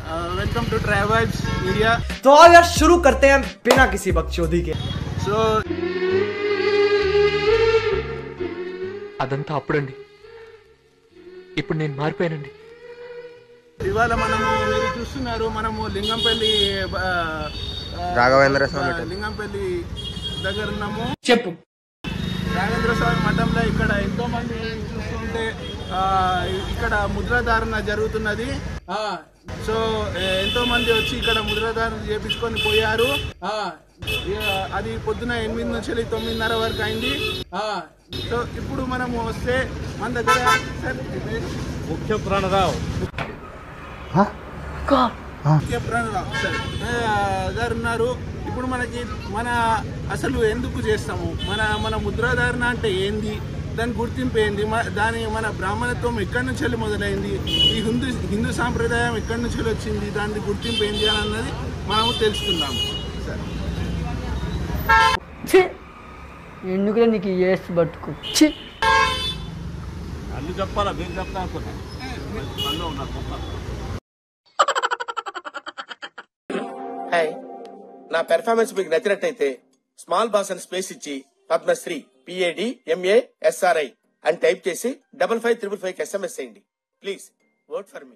Welcome to travels media. तो आओ यार शुरू करते हैं बिना किसी बकचोदी के। సో అదంతా అప్పుడండి, ఇప్పుడు నేను మారిపోయానండి. ఇవాళ మనము మీరు చూస్తున్నారు, మనము లింగంపల్లి రాఘవేంద్ర స్వామి లింగంపల్లి దగ్గర ఉన్నాము. చెప్పు. రాఘవేంద్ర స్వామి మఠంలో ఇక్కడ ఎంతో మంది చూస్తుంటే ఇక్కడ ముద్రాధారణ జరుగుతున్నది. సో ఎంతో మంది వచ్చి ఇక్కడ ముద్రాధారణ చేపించుకొని పోయారు. అది పొద్దున 8 నుంచి 9:30 వరకు అయింది. సో ఇప్పుడు మనము వస్తే మన దగ్గర ముఖ్య ప్రాణరావు గారు ఉన్నారు. ఇప్పుడు మన అసలు ఎందుకు చేస్తాము, మన ముద్రాధారణ అంటే ఏంది, దాని గుర్తింపు ఏంది, మన బ్రాహ్మణత్వం ఎక్కడి నుంచి వెళ్ళి మొదలైంది, ఈ హిందూ సాంప్రదాయం ఎక్కడి నుంచి వచ్చింది, దాని గుర్తింపు ఏంది అని అన్నది మనము తెలుసుకుందాము. ఎందుకులే నీకు ఏసు పట్టుకు అల్లు చెప్పాలా, మీరు చెప్తా అనుకున్నా. హాయ్, నా పెర్ఫార్మెన్స్ మీకు నచ్చినట్టయితే స్మాల్ బాస్ అని స్పేస్ ఇచ్చి పద్మశ్రీ PADMASRI అని టైప్ చేసి 5555 SMS చేయండి. Please vote for me.